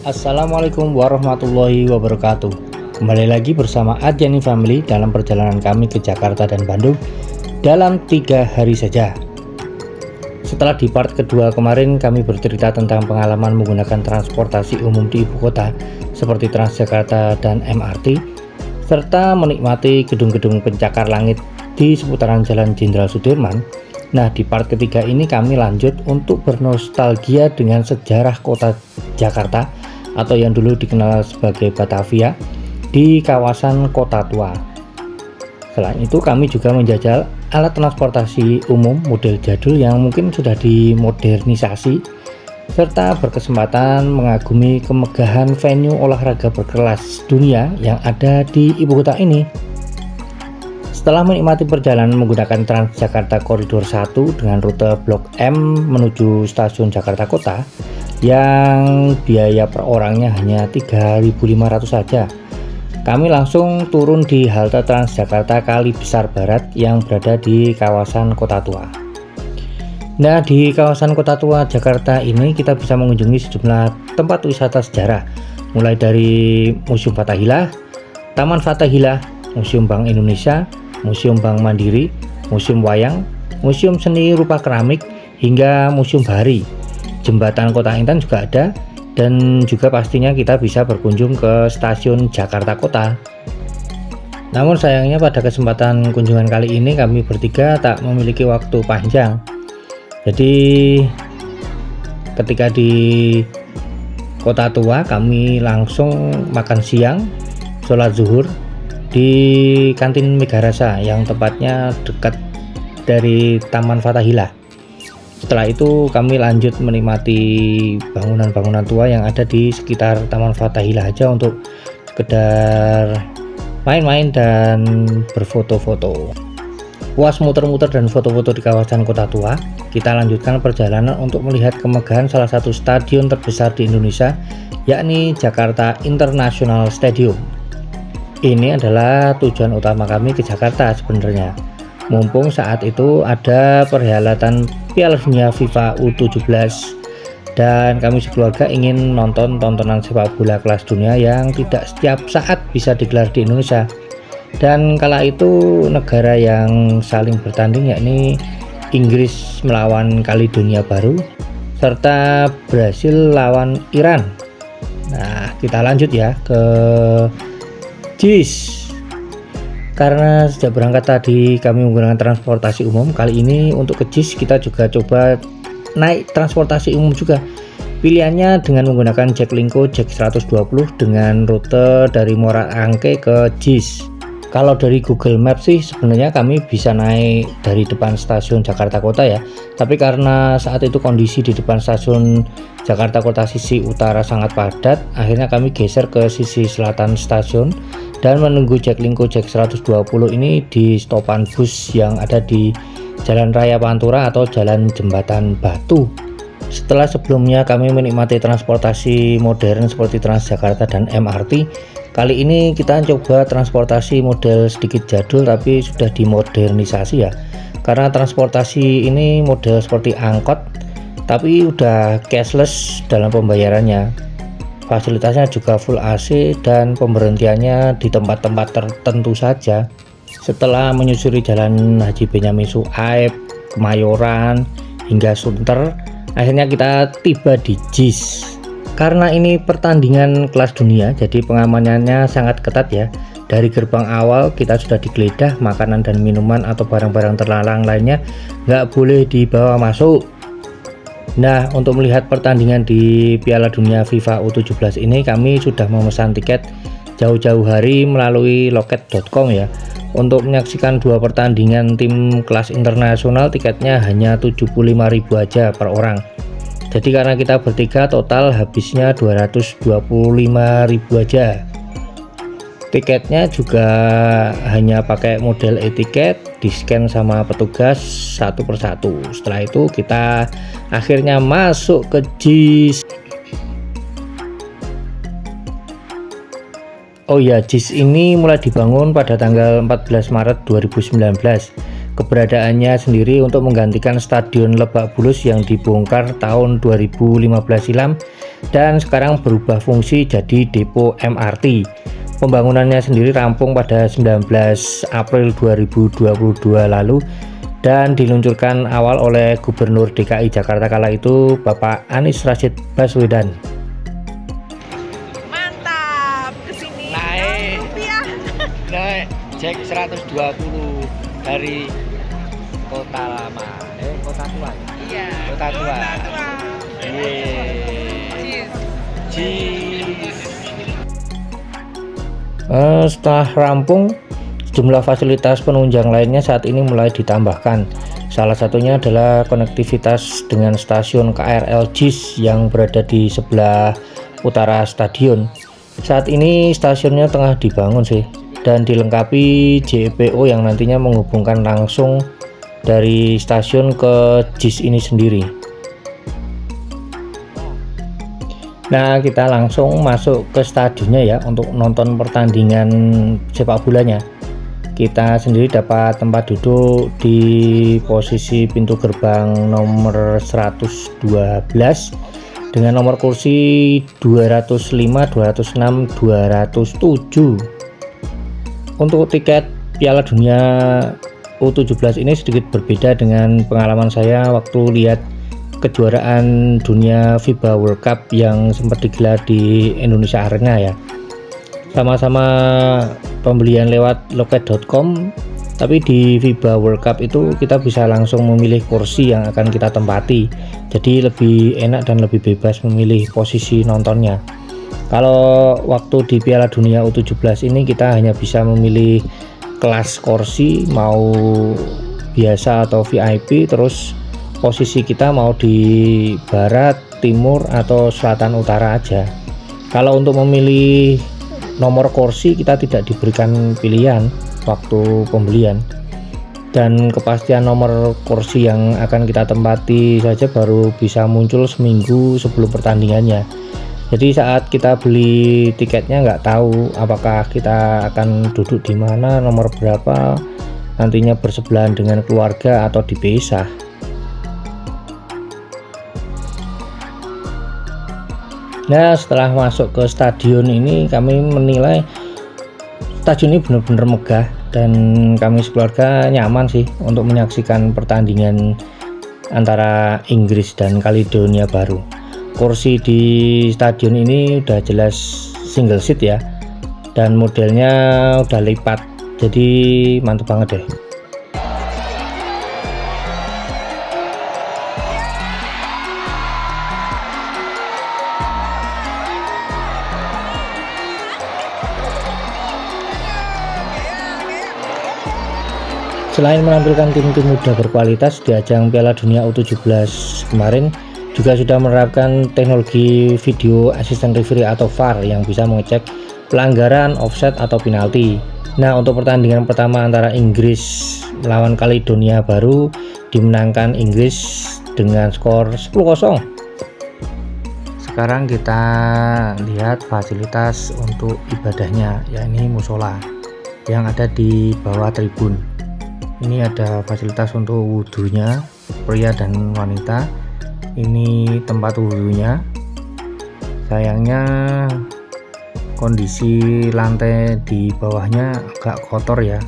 Assalamualaikum warahmatullahi wabarakatuh. Kembali lagi bersama Adjani Family dalam perjalanan kami ke Jakarta dan Bandung dalam 3 hari saja. Setelah di part kedua kemarin kami bercerita tentang pengalaman menggunakan transportasi umum di ibu kota seperti Transjakarta dan MRT, serta menikmati gedung-gedung pencakar langit di seputaran Jalan Jenderal Sudirman. Nah, di part ketiga ini kami lanjut untuk bernostalgia dengan sejarah kota Jakarta atau yang dulu dikenal sebagai Batavia di kawasan Kota Tua. Selain itu kami juga menjajal alat transportasi umum model jadul yang mungkin sudah dimodernisasi, serta berkesempatan mengagumi kemegahan venue olahraga berkelas dunia yang ada di ibu kota ini. Setelah menikmati perjalanan menggunakan Transjakarta Koridor 1 dengan rute Blok M menuju stasiun Jakarta Kota yang biaya per orangnya hanya 3.500 saja, kami langsung turun di halte Transjakarta Kali Besar Barat yang berada di kawasan Kota Tua. Nah, di kawasan Kota Tua Jakarta ini kita bisa mengunjungi sejumlah tempat wisata sejarah, mulai dari Museum Fathahillah, Taman Fathahillah, Museum Bank Indonesia, Museum Bank Mandiri, Museum Wayang, Museum Seni Rupa Keramik, hingga Museum Bahari. Jembatan Kota Intan juga ada, dan juga pastinya kita bisa berkunjung ke stasiun Jakarta Kota. Namun sayangnya pada kesempatan kunjungan kali ini kami bertiga tak memiliki waktu panjang. Jadi ketika di Kota Tua kami langsung makan siang, sholat zuhur di kantin Megarasa yang tepatnya dekat dari Taman Fathahillah. Setelah itu kami lanjut menikmati bangunan-bangunan tua yang ada di sekitar Taman Fathahillah aja untuk sekedar main-main dan berfoto-foto. Puas muter-muter dan foto-foto di kawasan Kota Tua, kita lanjutkan perjalanan untuk melihat kemegahan salah satu stadion terbesar di Indonesia, yakni Jakarta International Stadium. Ini adalah tujuan utama kami ke Jakarta sebenarnya. Mumpung saat itu ada perhelatan Piala Dunia FIFA U17 dan kami sekeluarga ingin nonton tontonan sepak bola kelas dunia yang tidak setiap saat bisa digelar di Indonesia. Dan kala itu negara yang saling bertanding yakni Inggris melawan Kaledonia Baru serta Brasil lawan Iran. Nah, kita lanjut ya ke JIS. Karena sejak berangkat tadi kami menggunakan transportasi umum, kali ini untuk ke JIS kita juga coba naik transportasi umum juga. Pilihannya dengan menggunakan Jaklingko JAK 120 dengan rute dari Muara Angke ke JIS. Kalau dari Google Maps sih sebenarnya kami bisa naik dari depan stasiun Jakarta Kota ya. Tapi karena saat itu kondisi di depan stasiun Jakarta Kota sisi utara sangat padat, akhirnya kami geser ke sisi selatan stasiun dan menunggu Jaklingko JAK 120 ini di stopan bus yang ada di Jalan Raya Pantura atau Jalan Jembatan Batu. Setelah sebelumnya kami menikmati transportasi modern seperti Transjakarta dan MRT, kali ini kita coba transportasi model sedikit jadul tapi sudah dimodernisasi ya. Karena transportasi ini model seperti angkot tapi udah cashless dalam pembayarannya. Fasilitasnya juga full AC dan pemberhentiannya di tempat-tempat tertentu saja. Setelah menyusuri Jalan Haji Benyamin Suaib, Kemayoran, hingga Sunter, akhirnya kita tiba di JIS. Karena ini pertandingan kelas dunia, jadi pengamanannya sangat ketat ya. Dari gerbang awal kita sudah digeledah, makanan dan minuman atau barang-barang terlarang lainnya nggak boleh dibawa masuk. Nah, untuk melihat pertandingan di Piala Dunia FIFA U17 ini kami sudah memesan tiket jauh-jauh hari melalui loket.com ya. Untuk menyaksikan dua pertandingan tim kelas internasional tiketnya hanya 75.000 aja per orang. Jadi karena kita bertiga total habisnya 225.000 aja. Tiketnya juga hanya pakai model e-tiket, di-scan sama petugas satu persatu. Setelah itu kita akhirnya masuk ke JIS. Oh ya, JIS ini mulai dibangun pada tanggal 14 Maret 2019. keberadaannya sendiri untuk menggantikan Stadion Lebak Bulus yang dibongkar tahun 2015 silam dan sekarang berubah fungsi jadi depo MRT. Pembangunannya sendiri rampung pada 19 April 2022 lalu dan diluncurkan awal oleh Gubernur DKI Jakarta kala itu Bapak Anies Rashid Baswedan. Mantap, kesini Naik. rupiah. Naik Jack 120 dari Kota Lama, Kota Tua. Iya. Kota Tua. Cheers. Cheese. Setelah rampung, sejumlah fasilitas penunjang lainnya saat ini mulai ditambahkan. Salah satunya adalah konektivitas dengan stasiun KRL JIS yang berada di sebelah utara stadion. Saat ini stasiunnya tengah dibangun sih, dan dilengkapi JPO yang nantinya menghubungkan langsung dari stasiun ke JIS ini sendiri. Nah, kita langsung masuk ke stadionnya ya untuk nonton pertandingan sepak bolanya. Kita sendiri dapat tempat duduk di posisi pintu gerbang nomor 112 dengan nomor kursi 205, 206, 207. Untuk tiket Piala Dunia U17 ini sedikit berbeda dengan pengalaman saya waktu lihat kejuaraan dunia FIBA World Cup yang sempat digelar di Indonesia Arena ya. Sama-sama pembelian lewat loket.com, tapi di FIBA World Cup itu kita bisa langsung memilih kursi yang akan kita tempati, jadi lebih enak dan lebih bebas memilih posisi nontonnya. Kalau waktu di Piala Dunia U17 ini kita hanya bisa memilih kelas kursi, mau biasa atau VIP, terus posisi kita mau di barat, timur, atau selatan utara aja. Kalau untuk memilih nomor kursi kita tidak diberikan pilihan waktu pembelian, dan kepastian nomor kursi yang akan kita tempati saja baru bisa muncul seminggu sebelum pertandingannya. Jadi saat kita beli tiketnya nggak tahu apakah kita akan duduk di mana, nomor berapa, nantinya bersebelahan dengan keluarga atau dipisah. Nah, setelah masuk ke stadion ini kami menilai stadion ini benar-benar megah dan kami sekeluarga nyaman sih untuk menyaksikan pertandingan antara Inggris dan Kaledonia Baru. Kursi di stadion ini udah jelas single seat ya, dan modelnya udah lipat, jadi mantep banget deh. Selain menampilkan tim-tim muda berkualitas di ajang Piala Dunia U17 kemarin, juga sudah menerapkan teknologi video assistant referee atau VAR yang bisa mengecek pelanggaran, offside, atau penalti. Nah, untuk pertandingan pertama antara Inggris melawan Kaledonia Baru dimenangkan Inggris dengan skor 10-0. Sekarang kita lihat fasilitas untuk ibadahnya, yakni musola yang ada di bawah tribun. Ini ada fasilitas untuk wudhunya pria dan wanita. Ini tempat wudhunya. Sayangnya kondisi lantai di bawahnya agak kotor ya,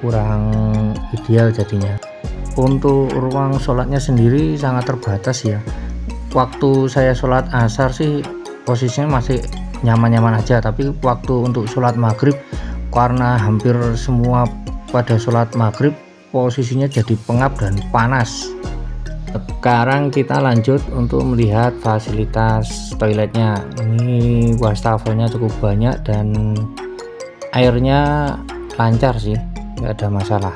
kurang ideal jadinya. Untuk ruang sholatnya sendiri sangat terbatas ya. Waktu saya sholat asar sih posisinya masih nyaman-nyaman aja, tapi waktu untuk sholat maghrib, karena hampir semua pada sholat maghrib posisinya jadi pengap dan panas. Sekarang kita lanjut untuk melihat fasilitas toiletnya. Ini wastafelnya cukup banyak dan airnya lancar sih, nggak ada masalah.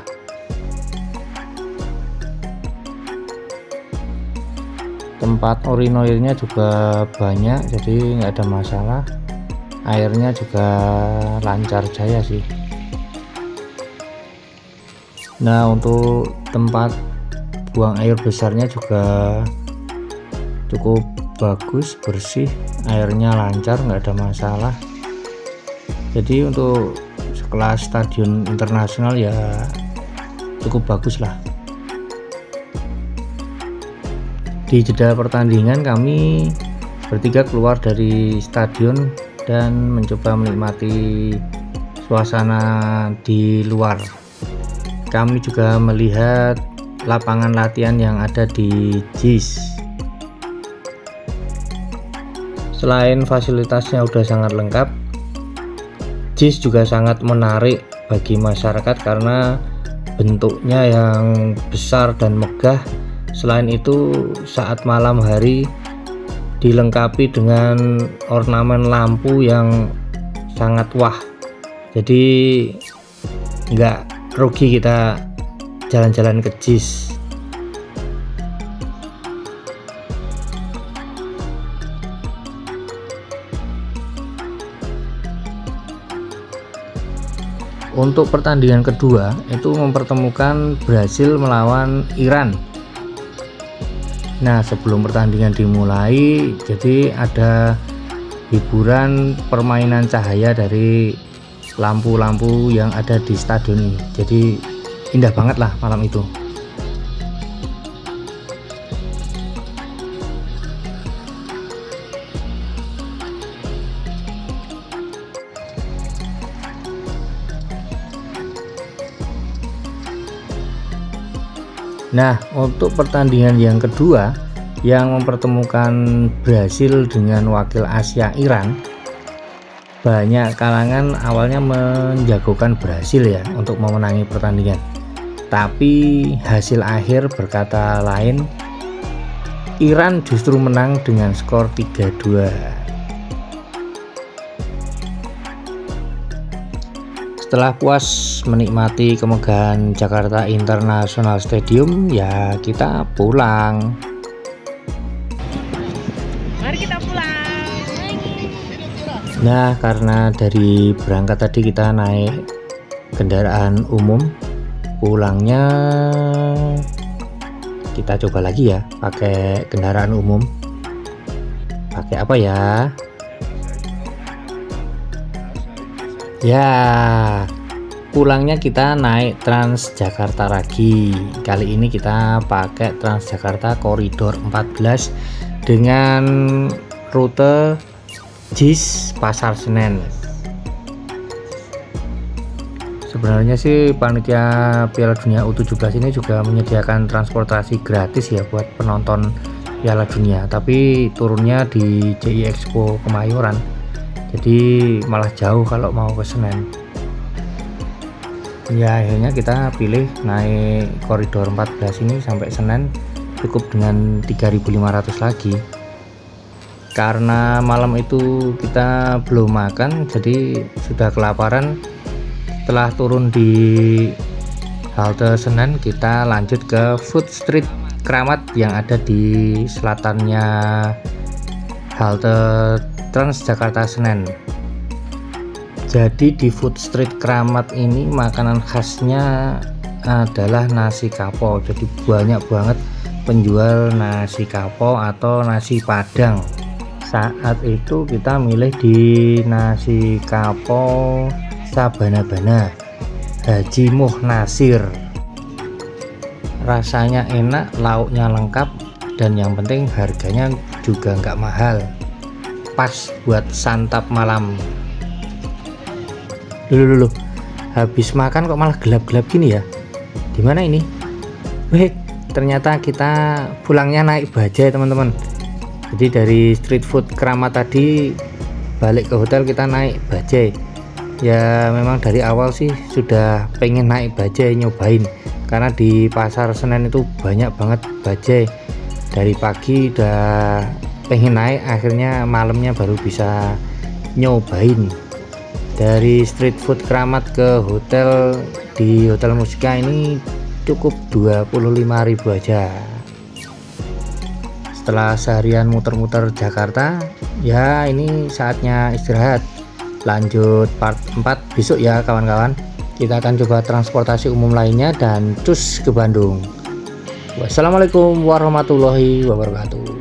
Tempat urinoirnya juga banyak, jadi nggak ada masalah. Airnya juga lancar jaya sih. Nah, untuk tempat buang air besarnya juga cukup bagus, bersih, airnya lancar, nggak ada masalah. Jadi untuk sekelas stadion internasional ya cukup bagus lah. Di jeda pertandingan kami bertiga keluar dari stadion dan mencoba menikmati suasana di luar. Kami juga melihat lapangan latihan yang ada di JIS. Selain fasilitasnya udah sangat lengkap, JIS juga sangat menarik bagi masyarakat karena bentuknya yang besar dan megah. Selain itu, saat malam hari dilengkapi dengan ornamen lampu yang sangat wah. Jadi nggak rugi kita jalan-jalan ke JIS. Untuk pertandingan kedua itu mempertemukan Brasil melawan Iran. Nah, sebelum pertandingan dimulai, jadi ada hiburan permainan cahaya dari lampu-lampu yang ada di stadion ini. Jadi indah banget lah malam itu. Nah, untuk pertandingan yang kedua yang mempertemukan Brasil dengan wakil Asia Iran, banyak kalangan awalnya menjagokan Brasil ya untuk memenangi pertandingan. Tapi hasil akhir berkata lain, Iran justru menang dengan skor 3-2. Setelah puas menikmati kemegahan Jakarta International Stadium, ya kita pulang. Mari kita pulang. Nah, karena dari berangkat tadi kita naik kendaraan umum, pulangnya kita coba lagi ya pakai kendaraan umum. Pakai apa ya? Ya, pulangnya kita naik Transjakarta lagi. Kali ini kita pakai Transjakarta Koridor 14 dengan rute JIS Pasar Senen. Sebenarnya sih panitia Piala Dunia U17 ini juga menyediakan transportasi gratis ya buat penonton Piala Dunia, tapi turunnya di JI Expo Kemayoran. Jadi malah jauh kalau mau ke Senen. Ya, akhirnya kita pilih naik koridor 14 ini sampai Senen, cukup dengan 3.500 lagi. Karena malam itu kita belum makan, jadi sudah kelaparan. Setelah turun di halte Senen, kita lanjut ke Food Street Kramat yang ada di selatannya halte Transjakarta Senen. Jadi di Food Street Kramat ini makanan khasnya adalah nasi kapau. Jadi banyak banget penjual nasi kapau atau nasi padang. Saat itu kita milih di nasi kapau Sabana-bana Haji Muh Nasir. Rasanya enak, lauknya lengkap, dan yang penting harganya juga nggak mahal. Pas buat santap malam. Dulu habis makan kok malah gelap-gelap gini ya. Di mana ini? Wih, ternyata kita pulangnya naik bajai teman-teman. Jadi dari street food Kramat tadi balik ke hotel kita naik bajai. Ya memang dari awal sih sudah pengen naik bajai nyobain, karena di pasar Senen itu banyak banget bajai. Dari pagi udah pengen naik, akhirnya malamnya baru bisa nyobain. Dari street food Kramat ke hotel di Hotel Mustika ini cukup 25.000 aja. Setelah seharian muter-muter Jakarta, ya ini saatnya istirahat. Lanjut part 4 besok ya kawan-kawan. Kita akan coba transportasi umum lainnya dan cus ke Bandung. Wassalamualaikum warahmatullahi wabarakatuh.